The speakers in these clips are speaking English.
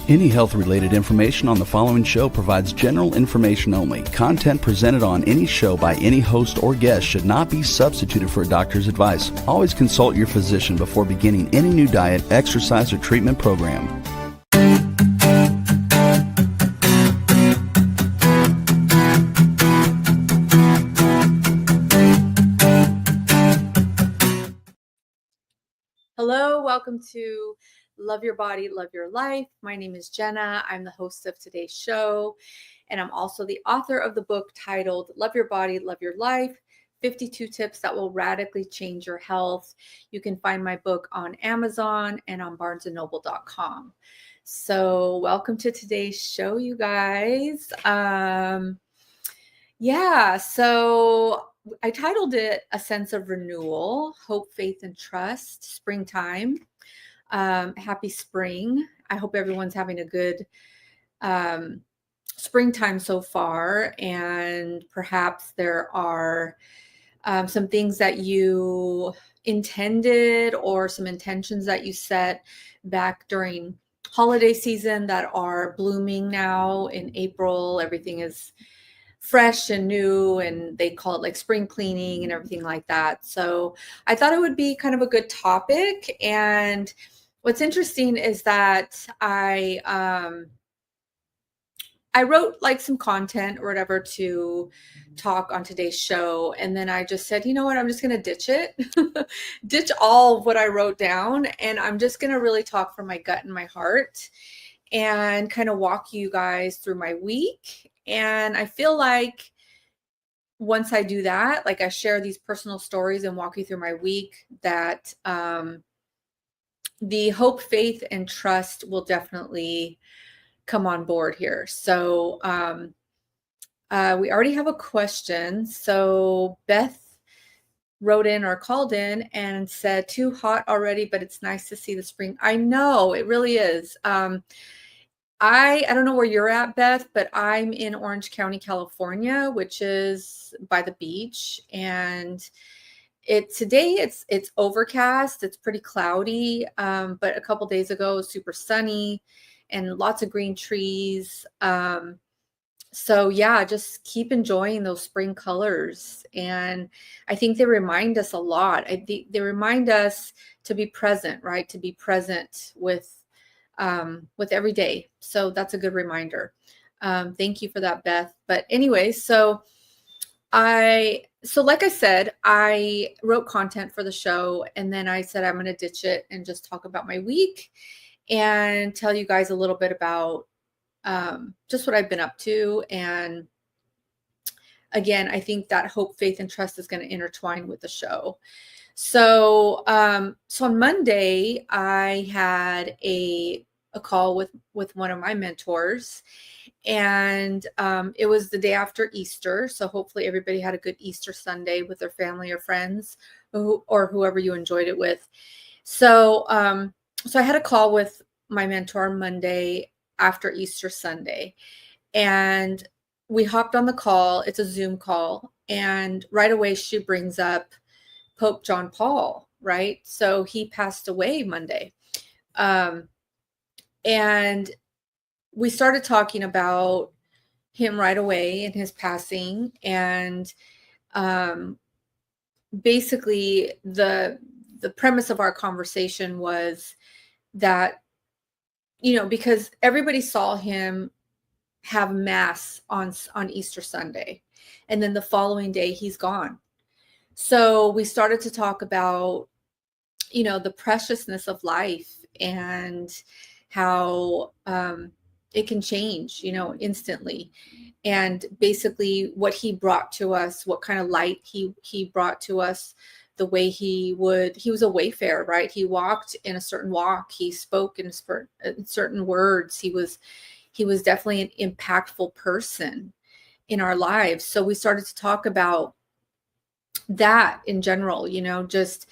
Any health-related information on the following show provides general information only. Content presented on any show by any host or guest should not be substituted for a doctor's advice. Always consult your physician before beginning any new diet, exercise, or treatment program. Hello, welcome to Love Your Body, Love Your Life. My name is Jenna. I'm the host of today's show, and I'm also the author of the book titled Love Your Body, Love Your Life, 52 Tips That Will Radically Change Your Health. You can find my book on Amazon and on barnesandnoble.com. So welcome to today's show, you guys. So I titled it A Sense of Renewal, Hope, Faith, and Trust, Springtime. Happy spring. I hope everyone's having a good springtime so far, and perhaps there are some things that you intended or some intentions that you set back during holiday season that are blooming now in April. Everything is fresh and new, and they call it like spring cleaning and everything like that. So I thought it would be kind of a good topic. And what's interesting is that I wrote like some content or whatever to talk on today's show. And then I just said, you know what, I'm just going to ditch it, ditch all of what I wrote down. And I'm just going to really talk from my gut and my heart and kind of walk you guys through my week. And I feel like once I do that, like I share these personal stories and walk you through my week, that the hope, faith, and trust will definitely come on board here. So we already have a question. So Beth wrote in or called in and said, too hot already, but it's nice to see the spring. I know, it really is. I don't know where you're at, Beth, but I'm in Orange County, California, which is by the beach. And today it's overcast. It's pretty cloudy. But a couple days ago it was super sunny and lots of green trees. So yeah, just keep enjoying those spring colors. And I think they remind us a lot. They remind us to be present, right? To be present with every day. So that's a good reminder. Thank you for that, Beth. But anyway, so like I said, I wrote content for the show, and then I said I'm going to ditch it and just talk about my week and tell you guys a little bit about just what I've been up to. And again, I think that hope, faith, and trust is going to intertwine with the show. So on Monday, I had a call with one of my mentors, and it was the day after Easter. So hopefully everybody had a good Easter Sunday with their family or friends, or whoever you enjoyed it with. So I had a call with my mentor Monday after Easter Sunday, and we hopped on the call. It's a Zoom call, and right away she brings up Pope John Paul, right? So he passed away Monday. And we started talking about him right away and his passing. And basically the premise of our conversation was that, because everybody saw him have mass on Easter Sunday, and then the following day he's gone. So we started to talk about, the preciousness of life and how it can change, instantly. And basically what he brought to us, what kind of light he brought to us, the way he was a wayfarer, right? He walked in a certain walk. He spoke in certain words. He was definitely an impactful person in our lives. So we started to talk about that in general, just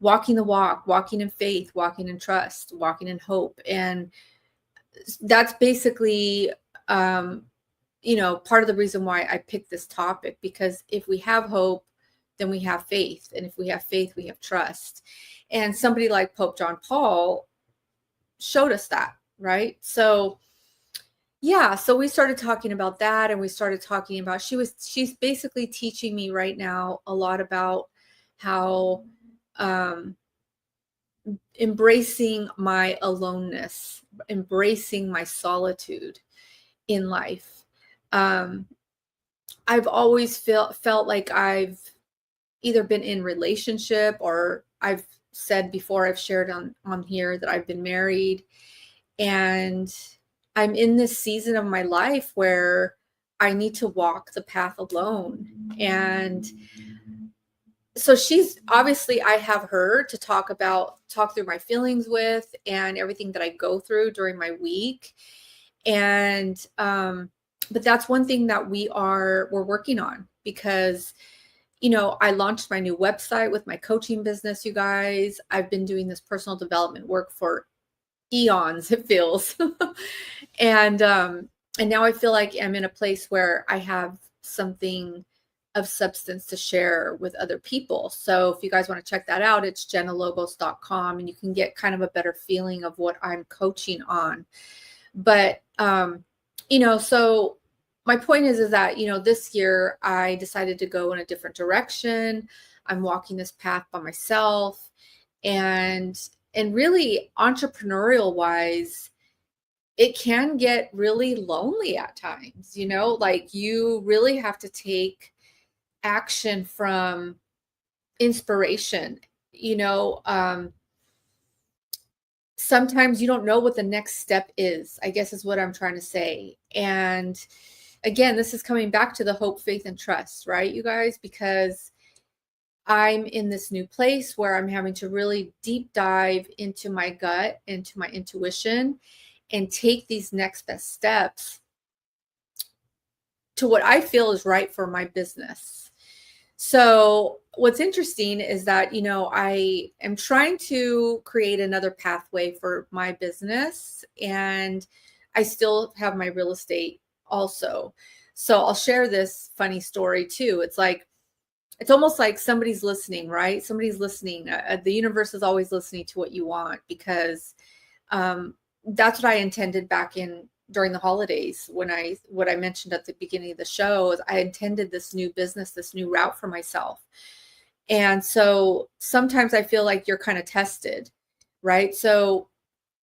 walking the walk, walking in faith, walking in trust, walking in hope. And that's basically, part of the reason why I picked this topic, because if we have hope, then we have faith. And if we have faith, we have trust. And somebody like Pope John Paul showed us that, right? So yeah, so we started talking about that, and we started talking about she's basically teaching me right now a lot about how um embracing my aloneness, embracing my solitude in life. Um I've always felt like I've either been in relationship, or I've said before, I've shared on here that I've been married, and I'm in this season of my life where I need to walk the path alone. And so she's obviously, I have her to talk through my feelings with, and everything that I go through during my week. And but that's one thing that we're working on, because I launched my new website with my coaching business, you guys. I've been doing this personal development work for eons, it feels. And now I feel like I'm in a place where I have something of substance to share with other people. So if you guys want to check that out, it's jennalobos.com, and you can get kind of a better feeling of what I'm coaching on. But so my point is that this year I decided to go in a different direction. I'm walking this path by myself, and really, entrepreneurial wise, it can get really lonely at times. Like, you really have to take action from inspiration. Sometimes you don't know what the next step is, I guess is what I'm trying to say. And again, this is coming back to the hope, faith, and trust, right, you guys? Because I'm in this new place where I'm having to really deep dive into my gut, into my intuition, and take these next best steps to what I feel is right for my business. So what's interesting is that, I am trying to create another pathway for my business, and I still have my real estate also. So I'll share this funny story too. It's almost like somebody's listening, right? Somebody's listening. The universe is always listening to what you want, because that's what I intended back during the holidays, what I mentioned at the beginning of the show is I intended this new business, this new route for myself. And so sometimes I feel like you're kind of tested, right? So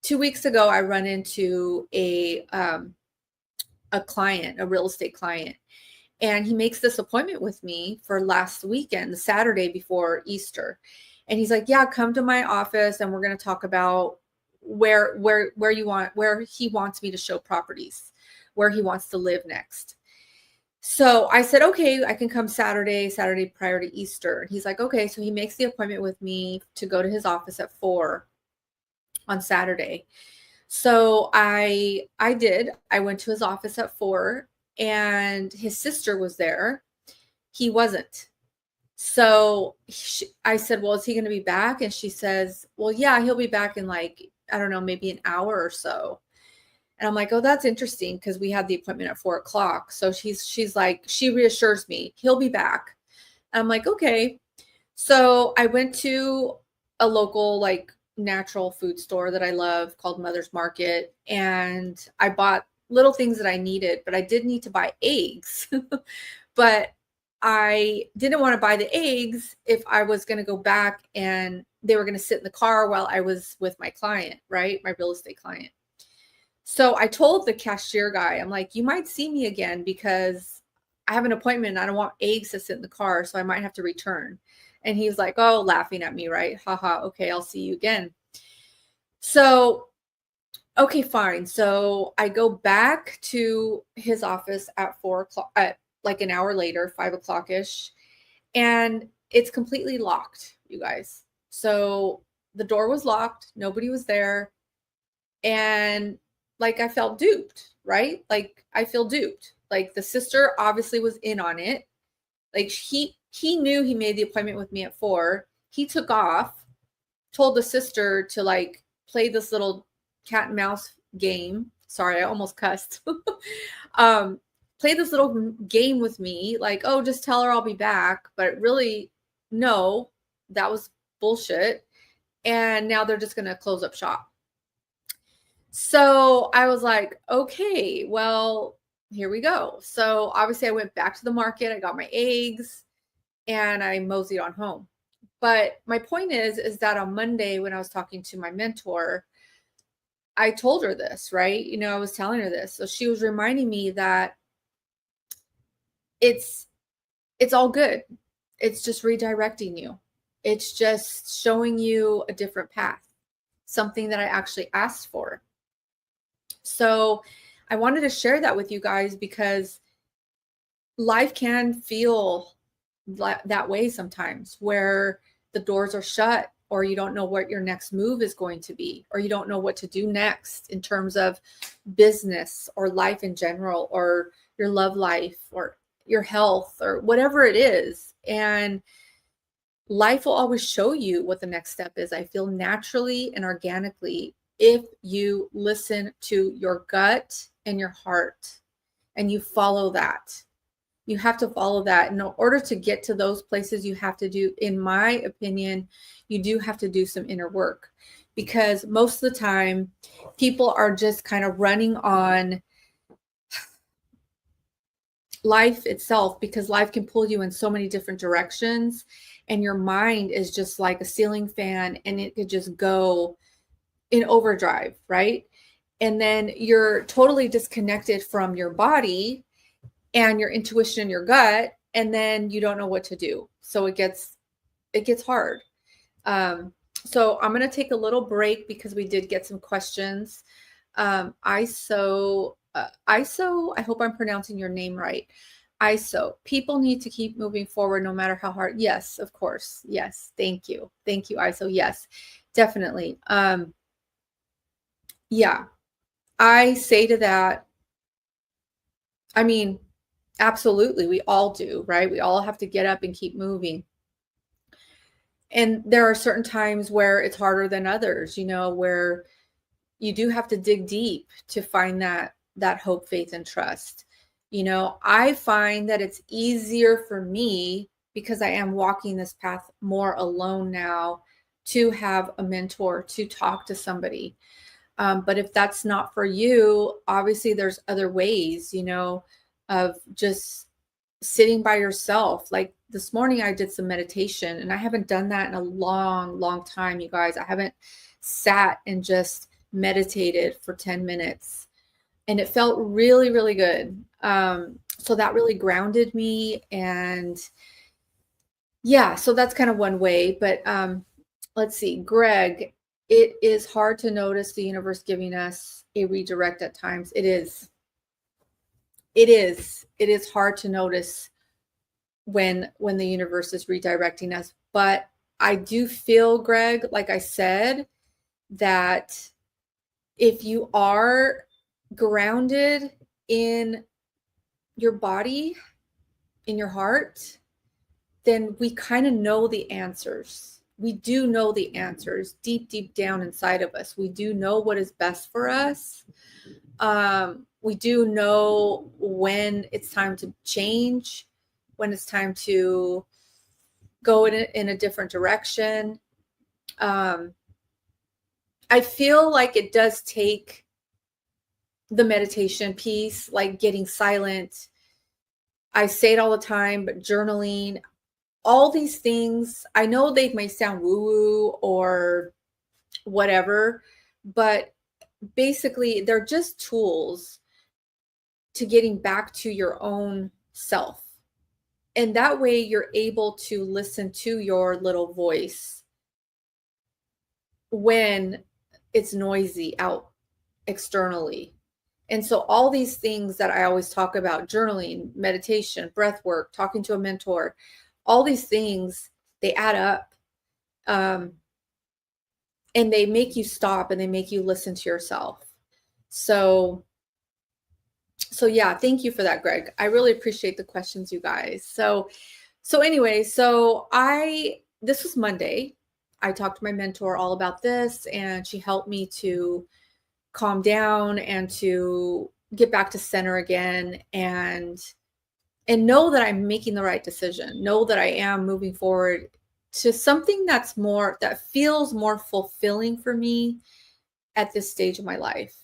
2 weeks ago, I run into a client, a real estate client, and he makes this appointment with me for last weekend, the Saturday before Easter. And he's like, yeah, come to my office, and we're going to talk about where he wants me to show properties, where he wants to live next. So I said, okay, I can come Saturday prior to Easter. And he's like, okay. So he makes the appointment with me to go to his office at 4 on Saturday. So I went to his office at 4, and his sister was there. He wasn't. So I said, well, is he going to be back? And she says, well, yeah, he'll be back in, like, I don't know, maybe an hour or so. And I'm like, oh, that's interesting, because we had the appointment at 4:00. So she's like, she reassures me he'll be back. And I'm like, okay. So I went to a local, like, natural food store that I love called Mother's Market, and I bought little things that I needed, but I did need to buy eggs. But I didn't want to buy the eggs if I was going to go back and they were going to sit in the car while I was with my client, right? My real estate client. So I told the cashier guy, I'm like, you might see me again, because I have an appointment and I don't want eggs to sit in the car, so I might have to return. And he's like, oh, laughing at me, right? Haha, okay, I'll see you again. So, okay, fine. So I go back to his office at 4:00, like an hour later, 5:00-ish, and it's completely locked, you guys. So the door was locked, nobody was there, and, like, I felt duped, right? Like, I feel duped. Like, the sister obviously was in on it. Like, he knew he made the appointment with me at 4. He took off, told the sister to, like, play this little cat and mouse game. Sorry, I almost cussed. Play this little game with me, like, oh, just tell her I'll be back. But really, no, that was bullshit. And now they're just going to close up shop. So I was like, okay, well, here we go. So obviously I went back to the market, I got my eggs, and I moseyed on home. But my point is that on Monday when I was talking to my mentor, I told her this, right? I was telling her this. So she was reminding me that it's it's all good. It's just redirecting you. It's just showing you a different path, something that I actually asked for. So I wanted to share that with you guys because life can feel that way sometimes, where the doors are shut, or you don't know what your next move is going to be, or you don't know what to do next in terms of business or life in general, or your love life or your health or whatever it is. And life will always show you what the next step is, I feel, naturally and organically, if you listen to your gut and your heart and you follow that. You have to follow that. In order to get to those places, you have to do, in my opinion, you do have to do some inner work, because most of the time people are just kind of running on life itself, because life can pull you in so many different directions, and your mind is just like a ceiling fan, and it could just go in overdrive, right? And then you're totally disconnected from your body and your intuition and your gut, and then you don't know what to do. So it gets hard. So I'm going to take a little break because we did get some questions. ISO, I hope I'm pronouncing your name right. ISO, people need to keep moving forward no matter how hard. Yes, of course. Yes. Thank you. Thank you, ISO. Yes, definitely. Yeah, I say to that, I mean, absolutely, we all do, right? We all have to get up and keep moving. And there are certain times where it's harder than others, where you do have to dig deep to find that hope, faith, and trust. I find that it's easier for me, because I am walking this path more alone now, to have a mentor, to talk to somebody. But if that's not for you, obviously there's other ways, of just sitting by yourself. Like this morning, I did some meditation, and I haven't done that in a long, long time, you guys. I haven't sat and just meditated for 10 minutes, and it felt really, really good. So that really grounded me. And yeah, so that's kind of one way. But let's see, Greg, it is hard to notice the universe giving us a redirect at times. It is hard to notice when the universe is redirecting us. But I do feel, Greg, like I said, that if you are grounded in your body, in your heart, then we kind of know the answers. We do know the answers deep, deep down inside of us. We do know what is best for us. We do know when it's time to change, when it's time to go in a different direction. I feel like it does take the meditation piece, like getting silent. I say it all the time, but journaling, all these things, I know they may sound woo-woo or whatever, but basically they're just tools to getting back to your own self. And that way you're able to listen to your little voice when it's noisy out externally. And so all these things that I always talk about, journaling, meditation, breath work, talking to a mentor, all these things, they add up. And they make you stop, and they make you listen to yourself. So yeah, thank you for that, Greg. I really appreciate the questions, you guys. So anyway, this was Monday. I talked to my mentor all about this, and she helped me to calm down and to get back to center again, and know that I'm making the right decision. Know that I am moving forward to something that feels more fulfilling for me at this stage of my life.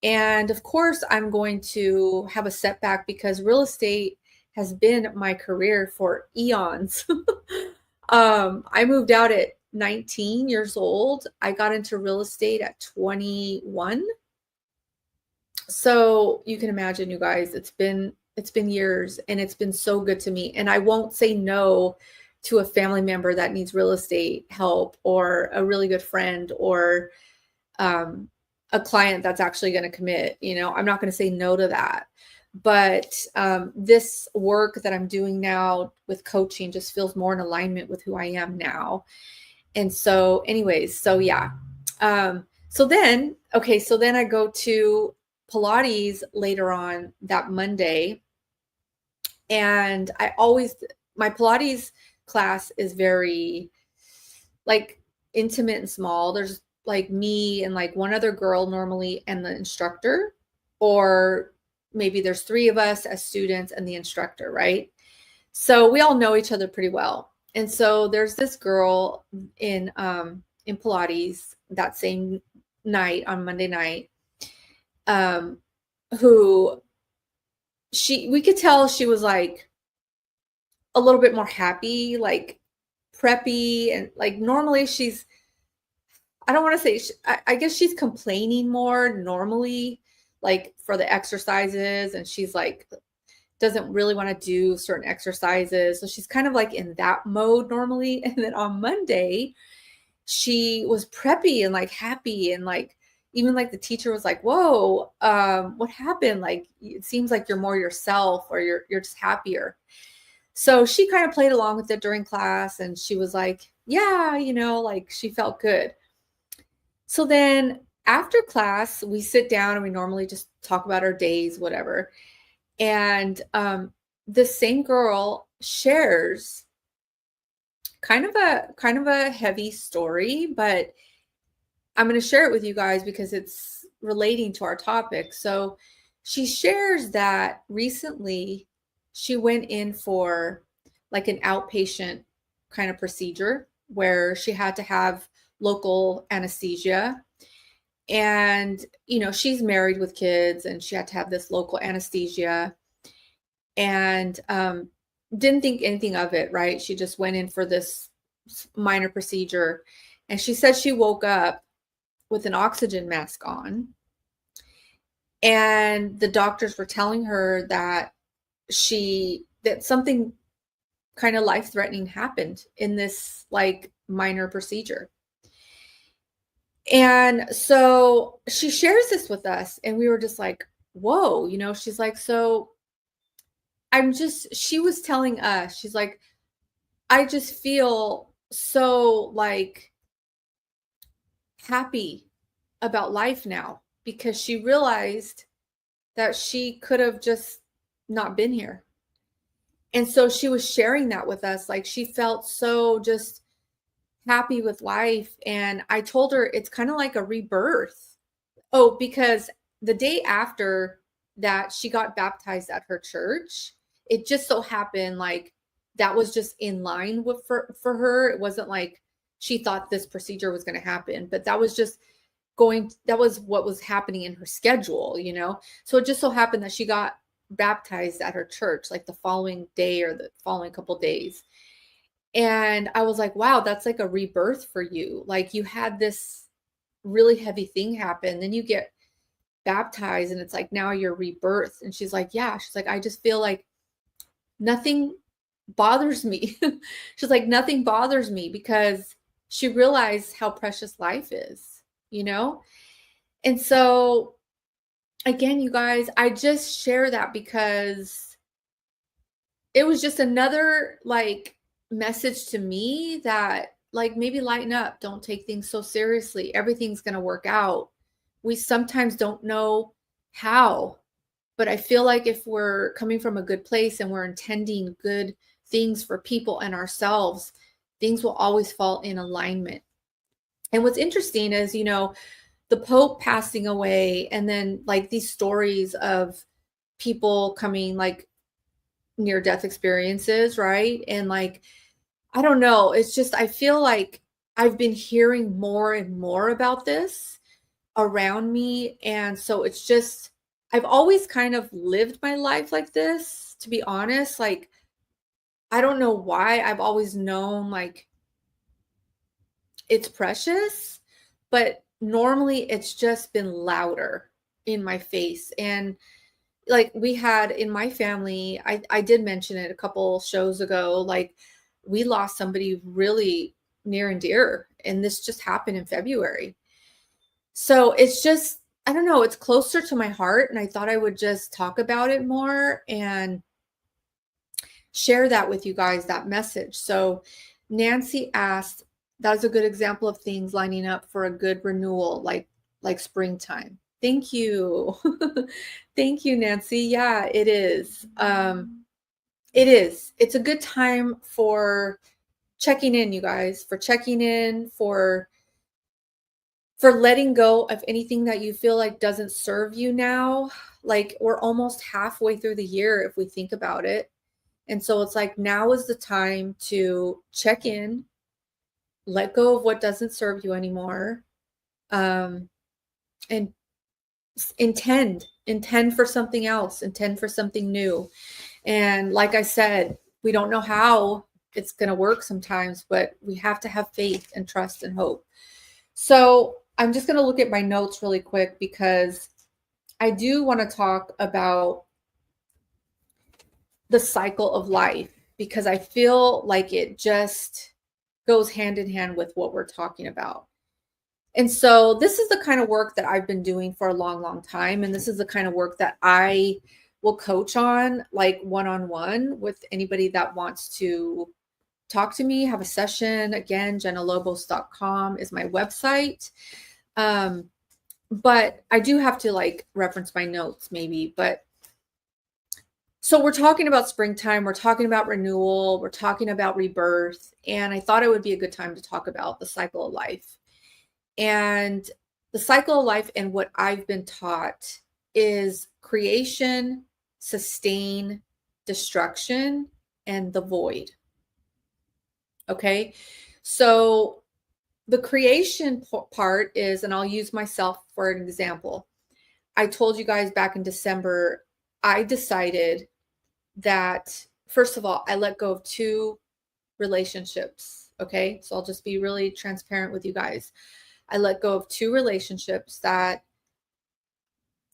And of course, I'm going to have a setback because real estate has been my career for eons. I moved out at 19 years old. I got into real estate at 21. So you can imagine, you guys, it's been years, and it's been so good to me. And I won't say no to a family member that needs real estate help, or a really good friend, or a client that's actually going to commit. I'm not going to say no to that. But this work that I'm doing now with coaching just feels more in alignment with who I am now. And so anyways, so yeah. So then I go to Pilates later on that Monday. And my Pilates class is very like intimate and small. There's like me and like one other girl normally, and the instructor, or maybe there's 3 of us as students and the instructor, right? So we all know each other pretty well. And so there's this girl in Pilates that same night, on Monday night, who we could tell she was like a little bit more happy, like preppy, and like normally I don't want to say, I guess she's complaining more normally, like for the exercises, and she's like, doesn't really want to do certain exercises. So she's kind of like in that mode normally. And then on Monday, she was preppy and like happy, and like, even like the teacher was like, whoa, what happened? Like, it seems like you're more yourself, or you're just happier. So she kind of played along with it during class, and she was like, yeah, like she felt good. So then after class, we sit down and we normally just talk about our days, whatever. And this same girl shares kind of a heavy story, but I'm going to share it with you guys because it's relating to our topic. So she shares that recently she went in for like an outpatient kind of procedure where she had to have local anesthesia. And, she's married with kids, and she had to have this local anesthesia, and didn't think anything of it, right? She just went in for this minor procedure. And she said she woke up with an oxygen mask on, and the doctors were telling her that something kind of life-threatening happened in this like minor procedure. And so she shares this with us, and we were just like, whoa, she's like, so she was telling us, she's like, I just feel so like happy about life now, because she realized that she could have just not been here. And so she was sharing that with us. Like, she felt so just happy with life. And I told her it's kind of like a rebirth. Oh, because the day after that, she got baptized at her church. It just so happened like that was just in line with for her. It wasn't like she thought this procedure was going to happen, but that was what was happening in her schedule, So it just so happened that she got baptized at her church like the following day or the following couple days. And I was like, wow, that's like a rebirth for you. Like, you had this really heavy thing happen, then you get baptized, and it's like now you're rebirth. And she's like, yeah, she's like, I just feel like nothing bothers me. She's like, nothing bothers me, because she realized how precious life is, And so again, you guys, I just share that because it was just another like message to me that like, maybe lighten up, don't take things so seriously. Everything's going to work out. We sometimes don't know how, but I feel like if we're coming from a good place and we're intending good things for people and ourselves, things will always fall in alignment. And what's interesting is, the Pope passing away, and then like these stories of people coming like near death experiences, right? And like, I don't know, it's just, I feel like I've been hearing more and more about this. around me. And so it's just, I've always kind of lived my life like this, to be honest. Like, I don't know why. I've always known like it's precious, but normally it's just been louder in my face. And like we had in my family, I did mention it a couple shows ago, like we lost somebody really near and dear, and this just happened in February. So it's just, I don't know, it's closer to my heart, and I thought I would just talk about it more and share that with you guys, that message. So Nancy asked, that's a good example of things lining up for a good renewal, like springtime. Thank you. Thank you, Nancy. Yeah, it is. It is. It's a good time for checking in, you guys, for checking in, for letting go of anything that you feel like doesn't serve you now. Like we're almost halfway through the year if we think about it. And so it's like now is the time to check in, let go of what doesn't serve you anymore, and intend for something else, intend for something new. And like I said, we don't know how it's going to work sometimes, but we have to have faith and trust and hope. So I'm just going to look at my notes really quick because I do want to talk about the cycle of life, because I feel like it just goes hand in hand with what we're talking about. And so this is the kind of work that I've been doing for a long, long time. And this is the kind of work that I will coach on, like one-on-one with anybody that wants to talk to me, have a session. Again, jennalobos.com is my website. But I do have to like reference my notes maybe, but so we're talking about springtime, we're talking about renewal, we're talking about rebirth, and I thought it would be a good time to talk about the cycle of life. And the cycle of life and what I've been taught is creation, sustain, destruction, and the void. Okay, so the creation part is, and I'll use myself for an example. I told you guys back in December, I decided that, first of all, I let go of 2 relationships. Okay, so I'll just be really transparent with you guys. I let go of 2 relationships that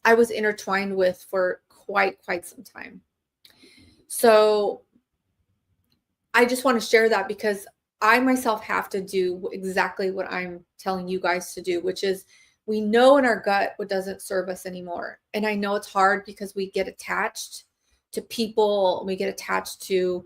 I was intertwined with for quite some time. So I just want to share that because I myself have to do exactly what I'm telling you guys to do, which is we know in our gut what doesn't serve us anymore. And I know it's hard because we get attached to people, we get attached to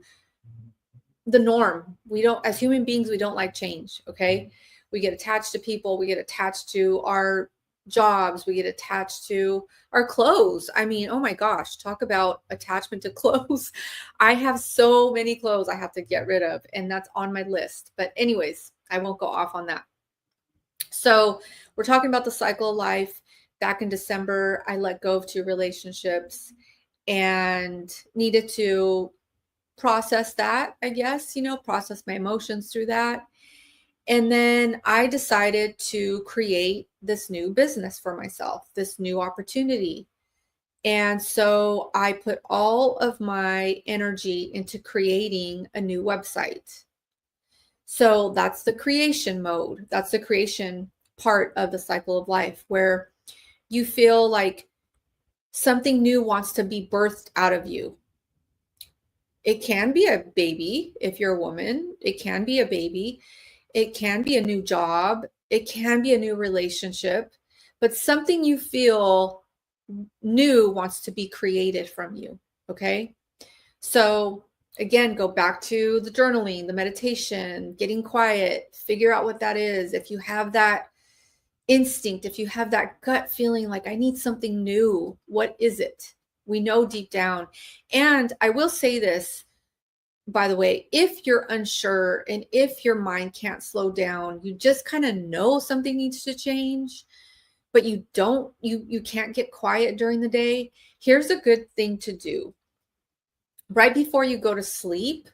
the norm. We don't, as human beings, we don't like change. Okay. We get attached to people, we get attached to our jobs, we get attached to our clothes. I mean, oh my gosh, talk about attachment to clothes. I have so many clothes I have to get rid of, and that's on my list. But anyways, I won't go off on that. So we're talking about the cycle of life. Back in December, I let go of 2 relationships and needed to process that, I guess, process my emotions through that. And then I decided to create this new business for myself, this new opportunity. And so I put all of my energy into creating a new website. So that's the creation mode. That's the creation part of the cycle of life, where you feel like something new wants to be birthed out of you. It can be a baby if you're a woman. It can be a baby. It can be a new job. It can be a new relationship, but something you feel new wants to be created from you. Okay. So again, go back to the journaling, the meditation, getting quiet, figure out what that is. If you have that instinct, if you have that gut feeling like I need something new, what is it? We know deep down. And I will say this, by the way, if you're unsure and if your mind can't slow down, you just kind of know something needs to change, but you can't get quiet during the day. Here's a good thing to do. Right before you go to sleep,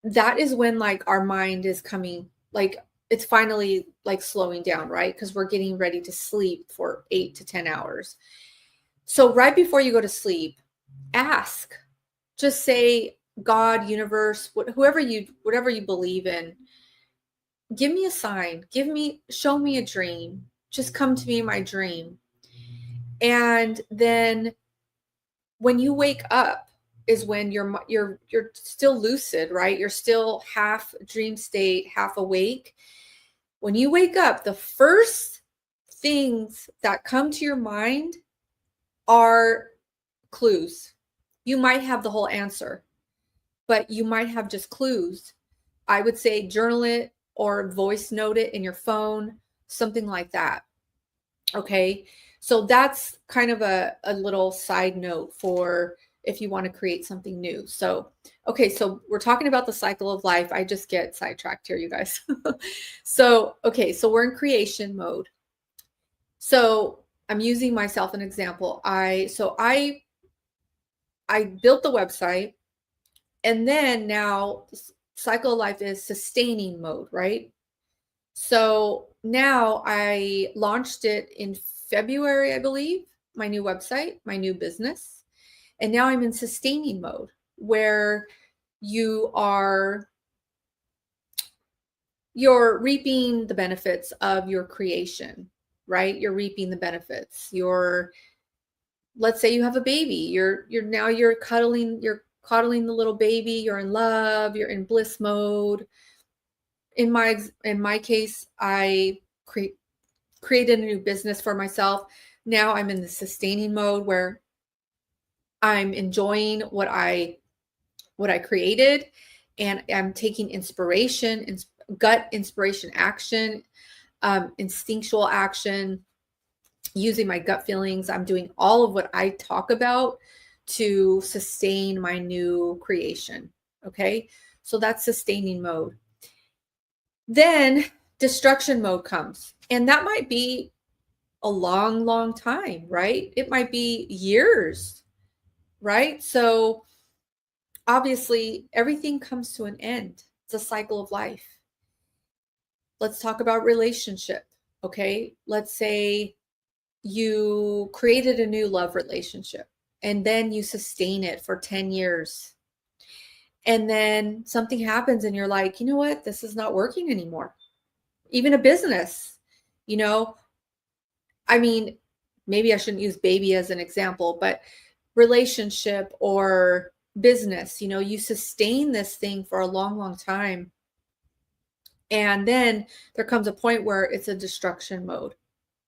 that is when like our mind is coming, like it's finally like slowing down, right? Because we're getting ready to sleep for 8 to 10 hours. So right before you go to sleep, ask, just say, God, universe, whatever you believe in, give me a sign, show me a dream, just come to me in my dream. And then when you wake up is when you're still lucid, right? You're still half dream state, half awake. When you wake up, the first things that come to your mind are clues. You might have the whole answer, but you might have just clues. I would say journal it or voice note it in your phone, something like that. Okay. So that's kind of a little side note for if you want to create something new. So, okay. So we're talking about the cycle of life. I just get sidetracked here, you guys. So, okay. So we're in creation mode. So I'm using myself an example. I built the website, and then now cycle of life is sustaining mode, right? So now I launched it in February, I believe, my new website, my new business. And now I'm in sustaining mode, where you're reaping the benefits of your creation, right? You're reaping the benefits. Let's say you have a baby. You're cuddling the little baby. You're in love. You're in bliss mode. In my case, I created a new business for myself. Now I'm in the sustaining mode, where I'm enjoying what I created, and I'm taking inspiration, gut inspiration action, instinctual action, using my gut feelings. I'm doing all of what I talk about to sustain my new creation. Okay. So that's sustaining mode. Then destruction mode comes, and that might be a long, long time, right? It might be years, right? So obviously everything comes to an end. It's a cycle of life. Let's talk about relationship. Okay. Let's say you created a new love relationship, and then you sustain it for 10 years. And then something happens and you're like, you know what? This is not working anymore. Even a business, I mean, maybe I shouldn't use baby as an example, but relationship or business, you sustain this thing for a long, long time. And then there comes a point where it's a destruction mode,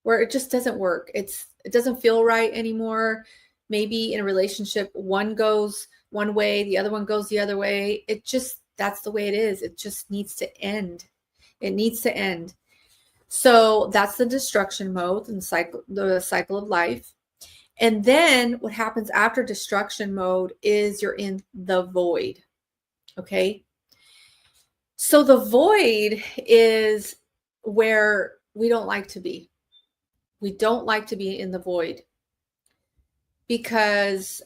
where it just doesn't work. It doesn't feel right anymore. Maybe in a relationship, one goes one way, the other one goes the other way. That's the way it is. It just needs to end. It needs to end. So that's the destruction mode and the cycle of life. And then what happens after destruction mode is you're in the void. Okay. So the void is where we don't like to be. We don't like to be in the void, because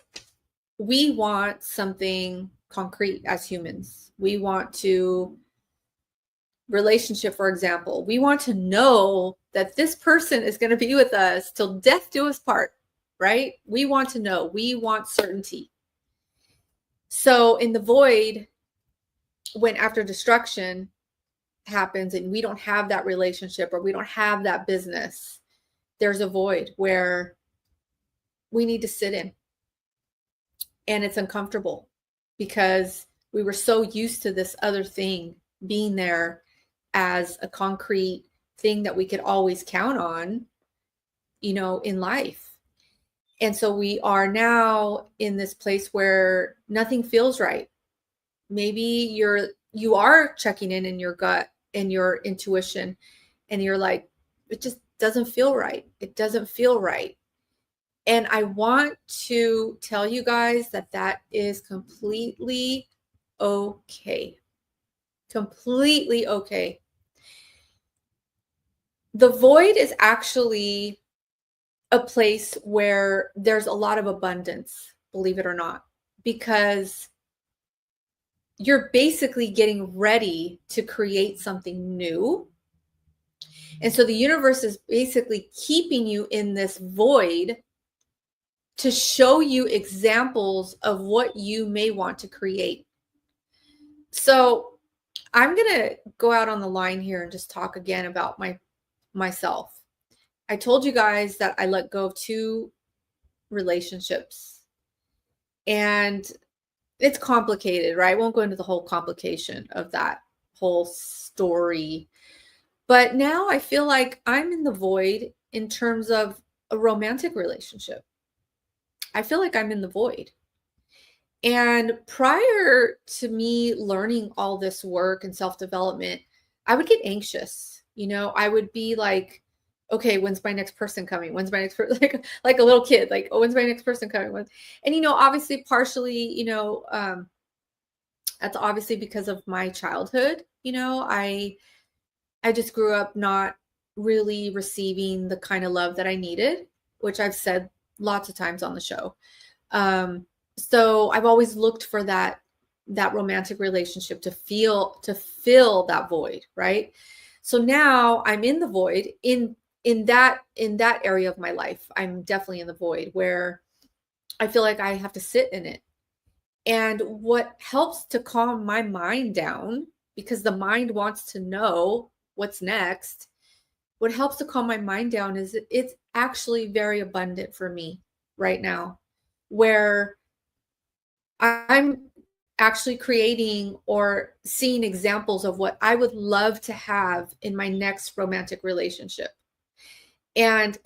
we want something concrete as humans. We want relationship, for example. We want to know that this person is going to be with us till death do us part, right? We want to know. We want certainty. So in the void, when after destruction happens and we don't have that relationship or we don't have that business, there's a void where we need to sit in. And it's uncomfortable because we were so used to this other thing being there as a concrete thing that we could always count on, in life. And so we are now in this place where nothing feels right. Maybe you are checking in your gut and your intuition, and you're like, it just doesn't feel right. It doesn't feel right. And I want to tell you guys that is completely okay. Completely okay. The void is actually a place where there's a lot of abundance, believe it or not, because you're basically getting ready to create something new. And so the universe is basically keeping you in this void to show you examples of what you may want to create. So I'm going to go out on the line here and just talk again about myself. I told you guys that I let go of 2 relationships, and it's complicated, right? I won't go into the whole complication of that whole story. But now I feel like I'm in the void in terms of a romantic relationship. I feel like I'm in the void. And prior to me learning all this work and self-development, I would get anxious. I would be like, okay, when's my next person coming? When's my next person? Like a little kid, like, oh, when's my next person coming? And obviously partially, that's obviously because of my childhood. I just grew up not really receiving the kind of love that I needed, which I've said lots of times on the show. So I've always looked for that romantic relationship to fill that void, right? So now I'm in the void in that area of my life. I'm definitely in the void where I feel like I have to sit in it. And what helps to calm my mind down, because the mind wants to know what's next, what helps to calm my mind down is it's actually very abundant for me right now, where I'm actually creating or seeing examples of what I would love to have in my next romantic relationship. And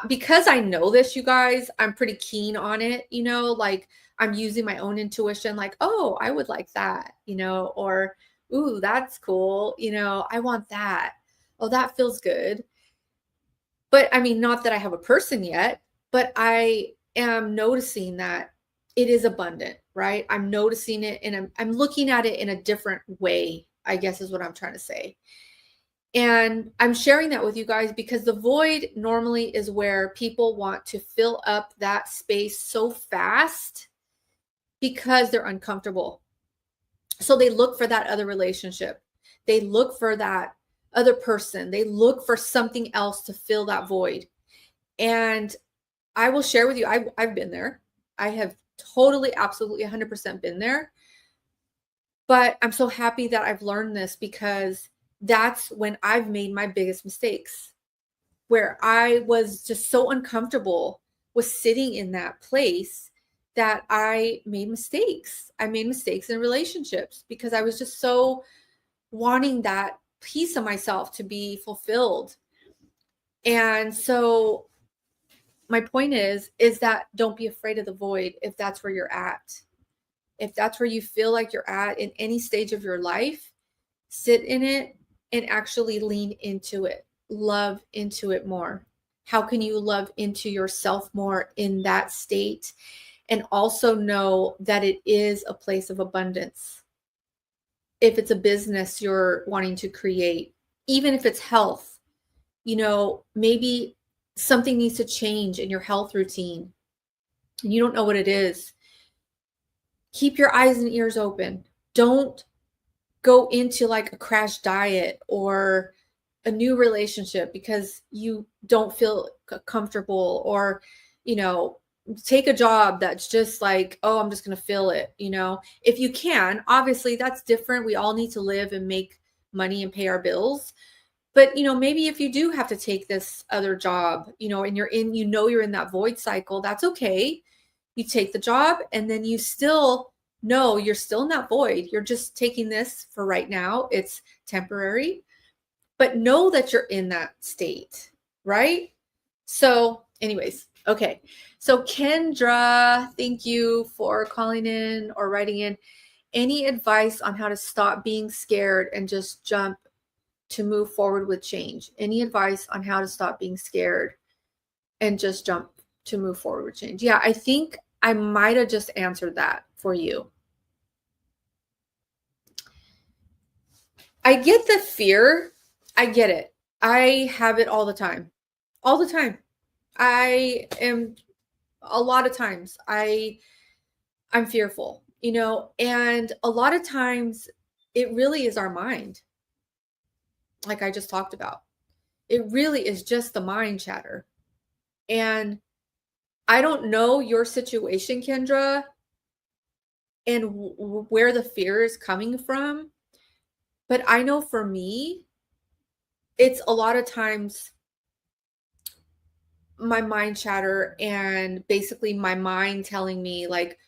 because I know this, you guys, I'm pretty keen on it, like I'm using my own intuition, like, oh, I would like that, or, ooh, that's cool. I want that. Oh, that feels good. But I mean, not that I have a person yet, but I am noticing that it is abundant, right? I'm noticing it and I'm looking at it in a different way, I guess is what I'm trying to say. And I'm sharing that with you guys because the void normally is where people want to fill up that space so fast because they're uncomfortable. So they look for that other relationship. They look for that other person. They look for something else to fill that void. And I will share with you, I've been there. I have totally, absolutely 100% been there. But I'm so happy that I've learned this because that's when I've made my biggest mistakes, where I was just so uncomfortable with sitting in that place that I made mistakes. I made mistakes in relationships because I was just so wanting that piece of myself to be fulfilled. And so my point is that don't be afraid of the void if that's where you're at. If that's where you feel like you're at in any stage of your life, sit in it and actually lean into it. Love into it more. How can you love into yourself more in that state? And also know that it is a place of abundance. If it's a business you're wanting to create, even if it's health, maybe something needs to change in your health routine and you don't know what it is. Keep your eyes and ears open. Don't go into like a crash diet or a new relationship because you don't feel comfortable, or, take a job that's just like, oh, I'm just going to fill it. If you can, obviously that's different. We all need to live and make money and pay our bills. But, maybe if you do have to take this other job, and you're in that void cycle, that's okay. You take the job and then you still know you're still in that void. You're just taking this for right now. It's temporary, but know that you're in that state, right? So anyways, okay. So Kendra, thank you for calling in or writing in. Any advice on how to stop being scared and just jump to move forward with change? Any advice on how to stop being scared and just jump to move forward with change? Yeah, I think I might have just answered that for you. I get the fear. I get it. I have it all the time. All the time. I am a lot of times I'm fearful, and a lot of times it really is our mind. Like I just talked about. It really is just the mind chatter. And I don't know your situation, Kendra, and where the fear is coming from, but I know for me, it's a lot of times my mind chatter and basically my mind telling me like,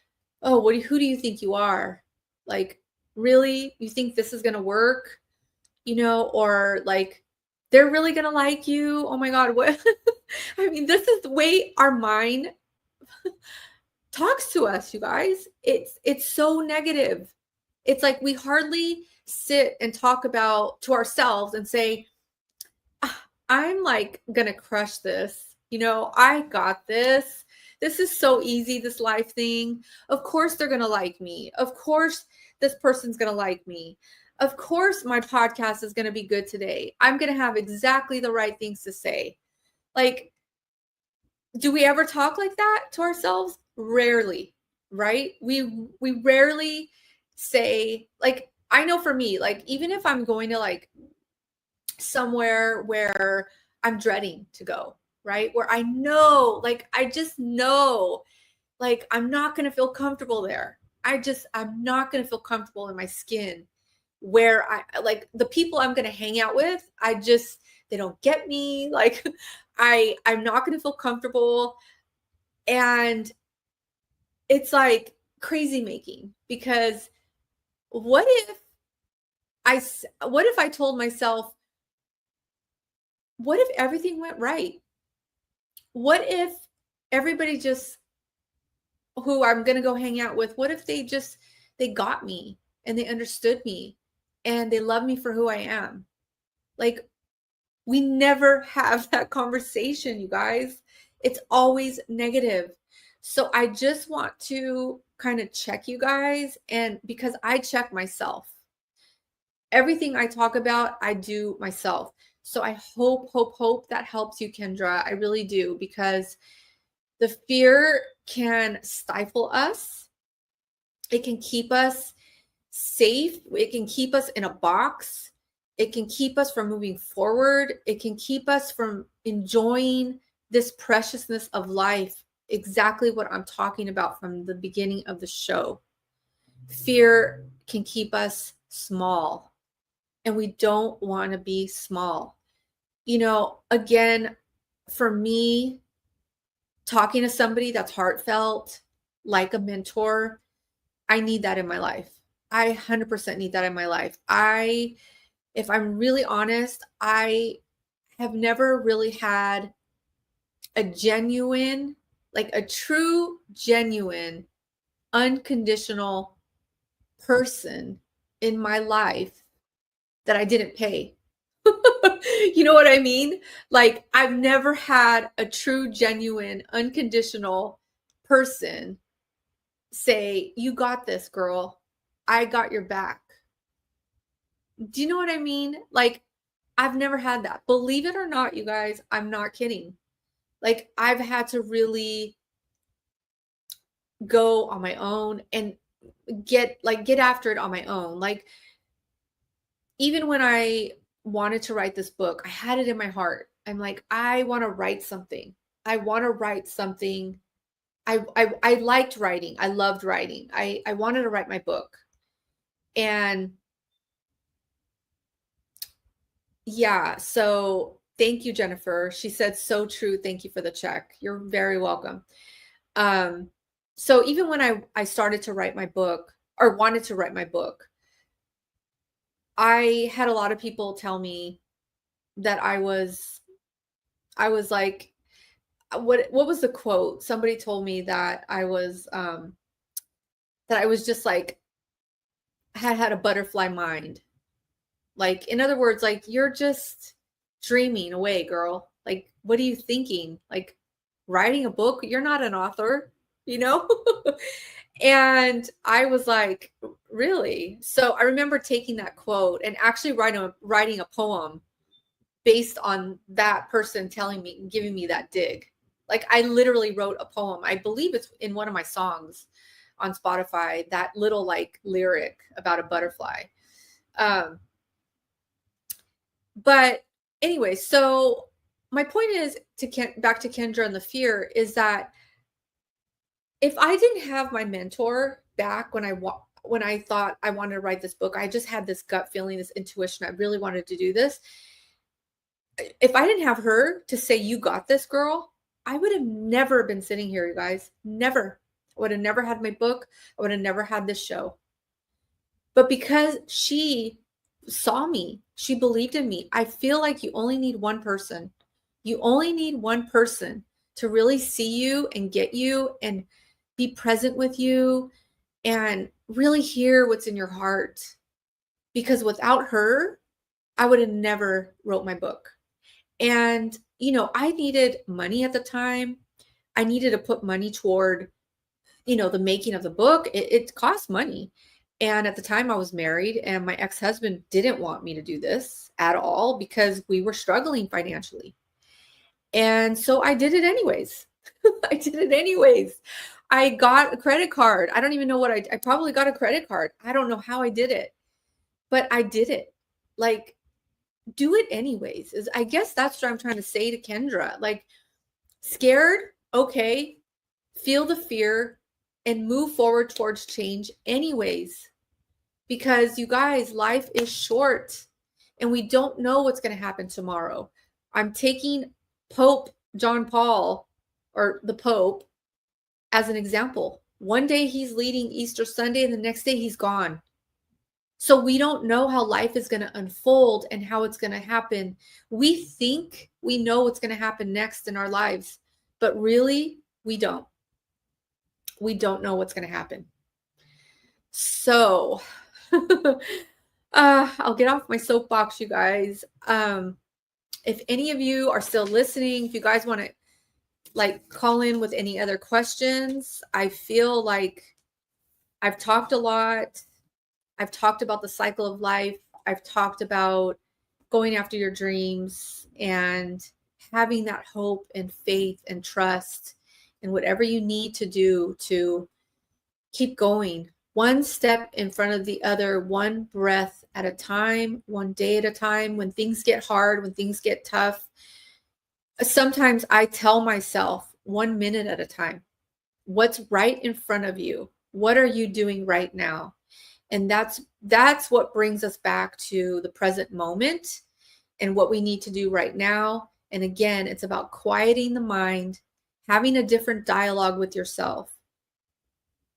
oh, who do you think you are? Like, really? You think this is going to work? Or like, they're really going to like you? Oh my God. What? I mean, this is the way our mind talks to us, you guys. It's so negative. It's like we hardly sit and talk about to ourselves and say, I'm like gonna crush this. I got this. This is so easy, this life thing. Of course they're gonna like me. Of course this person's gonna like me. Of course my podcast is gonna be good today. I'm gonna have exactly the right things to say. Like, do we ever talk like that to ourselves? Rarely, right? We rarely say, like, I know for me, like, even if I'm going to like somewhere where I'm dreading to go, right? Where I know, like, I just know, like, I'm not going to feel comfortable there. I'm not going to feel comfortable in my skin where like the people I'm going to hang out with, they don't get me. Like, I'm not going to feel comfortable. And it's like crazy making, because what if I told myself, what if everything went right? What if everybody just who I'm going to go hang out with, what if they got me and they understood me and they love me for who I am? Like, we never have that conversation, you guys. It's always negative. So I just want to kind of check you guys, and because I check myself. Everything I talk about, I do myself. So I hope that helps you, Kendra. I really do, because the fear can stifle us. It can keep us safe. It can keep us in a box. It can keep us from moving forward. It can keep us from enjoying this preciousness of life. Exactly what I'm talking about from the beginning of the show. Fear can keep us small, and we don't want to be small. Again, for me, talking to somebody that's heartfelt, like a mentor, I need that in my life. I 100% need that in my life. If I'm really honest, I have never really had a genuine, like a true, genuine, unconditional person in my life that I didn't pay. You know what I mean? Like, I've never had a true, genuine, unconditional person say, you got this, girl. I got your back. Do you know what I mean? Like, I've never had that. Believe it or not, you guys, I'm not kidding. Like, I've had to really go on my own and get after it on my own. Like, even when I wanted to write this book, I had it in my heart. I'm like, I want to write something. I want to write something. I liked writing. I loved writing. I wanted to write my book. And yeah, so thank you, Jennifer. She said, so true. Thank you for the check. You're very welcome. So even when I started to write my book, or wanted to write my book, I had a lot of people tell me that I was like, what was the quote? Somebody told me that I was just like, had a butterfly mind. Like, in other words, like, you're just dreaming away, girl. Like, what are you thinking? Like, writing a book? You're not an author, And I was like, really? So I remember taking that quote and actually writing a poem based on that person giving me that dig. Like, I literally wrote a poem. I believe it's in one of my songs on Spotify, that little like lyric about a butterfly. But anyway, so my point is back to Kendra and the fear is that if I didn't have my mentor back when I thought I wanted to write this book, I just had this gut feeling, this intuition. I really wanted to do this. If I didn't have her to say, "You got this, girl," I would have never been sitting here, you guys. Never. I would have never had my book. I would have never had this show. But because she saw me, she believed in me. I feel like you only need one person. You only need one person to really see you and get you and be present with you and really hear what's in your heart. Because without her, I would have never wrote my book. And, I needed money at the time. I needed to put money toward, the making of the book. It cost money. And at the time I was married and my ex-husband didn't want me to do this at all because we were struggling financially. And so I did it anyways. I did it anyways. I got a credit card. I don't even know what I probably got a credit card. I don't know how I did it, but I did it. Like, do it anyways. I guess that's what I'm trying to say to Kendra. Like, scared, okay, feel the fear and move forward towards change anyways. Because you guys, life is short and we don't know what's going to happen tomorrow. I'm taking Pope John Paul, or the Pope, as an example. One day he's leading Easter Sunday and the next day he's gone. So we don't know how life is going to unfold and how it's going to happen. We think we know what's going to happen next in our lives, but really we don't. We don't know what's going to happen. So I'll get off my soapbox, you guys. If any of you are still listening, if you guys want to call in with any other questions, I feel like I've talked a lot. I've talked about the cycle of life. I've talked about going after your dreams and having that hope and faith and trust in whatever you need to do to keep going, one step in front of the other, one breath at a time, one day at a time. When things get hard, when things get tough, sometimes I tell myself 1 minute at a time, what's right in front of you? What are you doing right now? And that's what brings us back to the present moment and what we need to do right now. And again, it's about quieting the mind, having a different dialogue with yourself,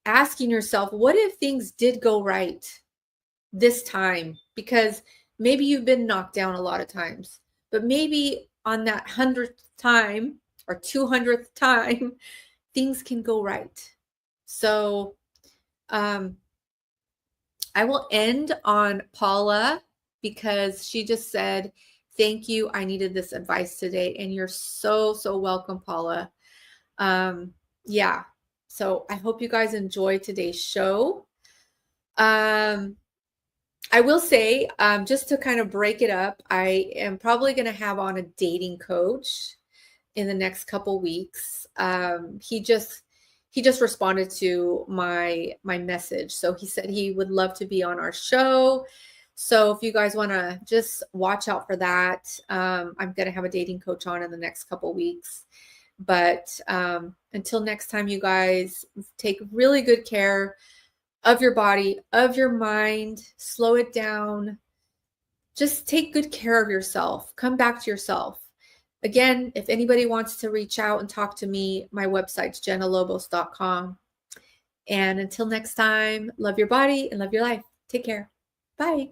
asking yourself, what if things did go right this time? Because maybe you've been knocked down a lot of times, but maybe on that 100th time or 200th time, things can go right. So, I will end on Paula because she just said, thank you. I needed this advice today. And you're so, so welcome, Paula. Yeah. So I hope you guys enjoyed today's show. I will say, just to kind of break it up, I am probably going to have on a dating coach in the next couple weeks. He just responded to my message. So he said he would love to be on our show. So if you guys want to just watch out for that, I'm going to have a dating coach on in the next couple weeks. But until next time, you guys, take really good care of your body, of your mind, slow it down. Just take good care of yourself. Come back to yourself. Again, if anybody wants to reach out and talk to me, my website's jennalobos.com. And until next time, love your body and love your life. Take care. Bye.